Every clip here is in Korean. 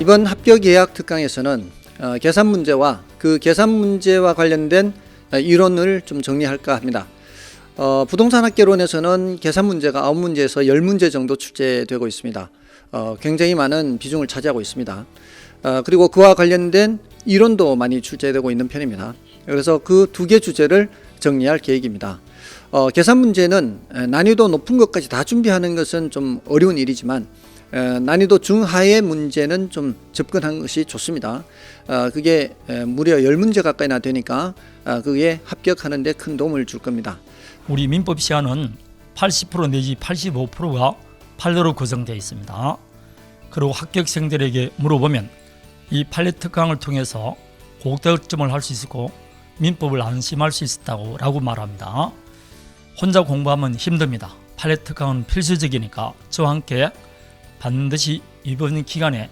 이번 합격 예약 특강에서는 계산 문제와 그 계산 문제와 관련된 이론을 좀 정리할까 합니다. 부동산 학개론에서는 계산 문제가 9문제에서 10문제 정도 출제되고 있습니다. 굉장히 많은 비중을 차지하고 있습니다. 그리고 그와 관련된 이론도 많이 출제되고 있는 편입니다. 그래서 그 두 개 주제를 정리할 계획입니다. 계산 문제는 난이도 높은 것까지 다 준비하는 것은 좀 어려운 일이지만 난이도 중하의 문제는 좀 접근한 것이 좋습니다. 그게 무려 10문제 가까이나 되니까 그게 합격하는 데 큰 도움을 줄 겁니다. 우리 민법 시간은 80% 내지 85%가 판례로 구성되어 있습니다. 그리고 합격생들에게 물어보면 이 판례 특강을 통해서 고득점을 할 수 있고 민법을 안심할 수 있다고 말합니다. 혼자 공부하면 힘듭니다. 판례 특강은 필수적이니까 저와 함께 반드시 이번 기간에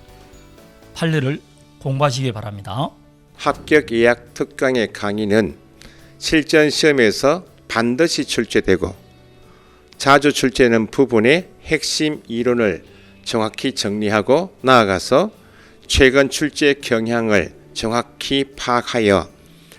판례를 공부하시기 바랍니다. 합격 예약 특강의 강의는 실전 시험에서 반드시 출제되고 자주 출제되는 부분의 핵심 이론을 정확히 정리하고 나아가서 최근 출제 경향을 정확히 파악하여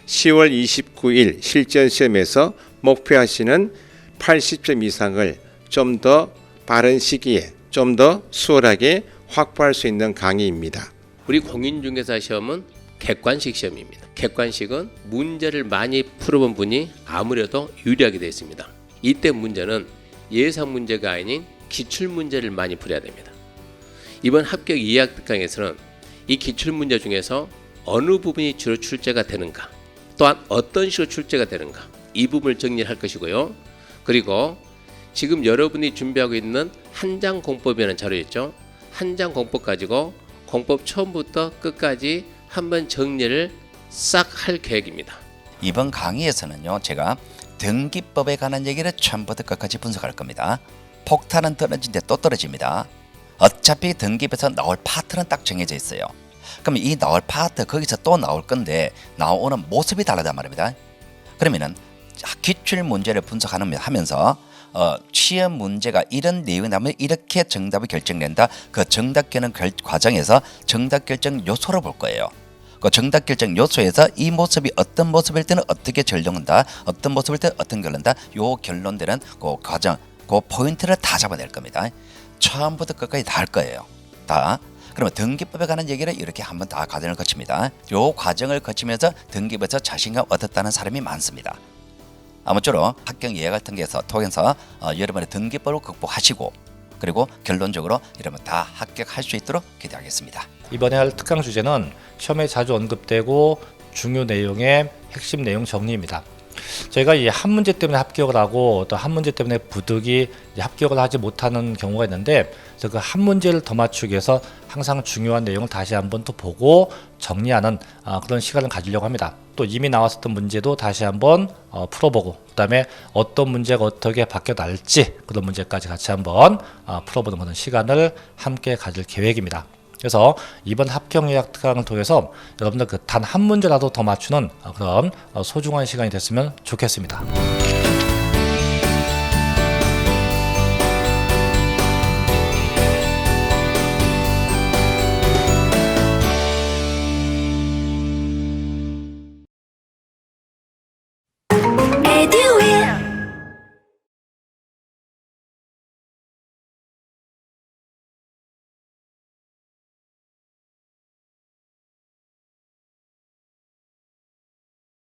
10월 29일 실전 시험에서 목표하시는 80점 이상을 좀 더 빠른 시기에 좀 더 수월하게 확보할 수 있는 강의입니다. 우리 공인중개사 시험은 객관식 시험입니다. 객관식은 문제를 많이 풀어본 분이 아무래도 유리하게 되어 있습니다. 이때 문제는 예상 문제가 아닌 기출 문제를 많이 풀어야 됩니다. 이번 합격 예약 특강에서는 이 기출 문제 중에서 어느 부분이 주로 출제가 되는가, 또한 어떤 식으로 출제가 되는가, 이 부분을 정리할 것이고요. 그리고 지금 여러분이 준비하고 있는 한장 공법이라는 자료 있죠. 한장 공법 가지고 공법 처음부터 끝까지 한번 정리를 싹 할 계획입니다. 이번 강의에서는요, 제가 등기법에 관한 얘기를 처음부터 끝까지 분석할 겁니다. 폭탄은 떨어진데 또 떨어집니다. 어차피 등기법에서 나올 파트는 딱 정해져 있어요. 그럼 이 나올 파트 거기서 또 나올 건데 나오는 모습이 다르단 말입니다. 그러면은 기출 문제를 분석하면서 시험 문제가 이런 내용이 나오면 이렇게 정답이 결정된다. 그 정답 결정 과정에서 정답 결정 요소를 볼 거예요. 그 정답 결정 요소에서 이 모습이 어떤 모습일 때는 어떻게 결정한다, 어떤 모습일 때는 어떤 결론다. 요 결론되는 그 과정, 그 포인트를 다 잡아낼 겁니다. 처음부터 끝까지 다 할 거예요. 다. 그러면 등기법에 관한 얘기를 이렇게 한번 다 과정을 거칩니다. 요 과정을 거치면서 등기법에서 자신감 얻었다는 사람이 많습니다. 아무쪼록 합격 예약 같은 게서 통해서 여러분의 등기법을 극복하시고 그리고 결론적으로 여러분 다 합격할 수 있도록 기대하겠습니다. 이번에 할 특강 주제는 시험에 자주 언급되고 중요 내용의 핵심 내용 정리입니다. 저희가 이 한 문제 때문에 합격을 하고 또 한 문제 때문에 부득이 합격을 하지 못하는 경우가 있는데, 그래서 그 한 문제를 더 맞추기 위해서 항상 중요한 내용을 다시 한번 또 보고 정리하는 그런 시간을 가지려고 합니다. 또 이미 나왔었던 문제도 다시 한번 풀어보고, 그 다음에 어떤 문제가 어떻게 바뀌어 날지 그런 문제까지 같이 한번 풀어보는 그런 시간을 함께 가질 계획입니다. 그래서 이번 합격 예약 특강을 통해서 여러분들 그 단 한 문제라도 더 맞추는 그런 소중한 시간이 됐으면 좋겠습니다.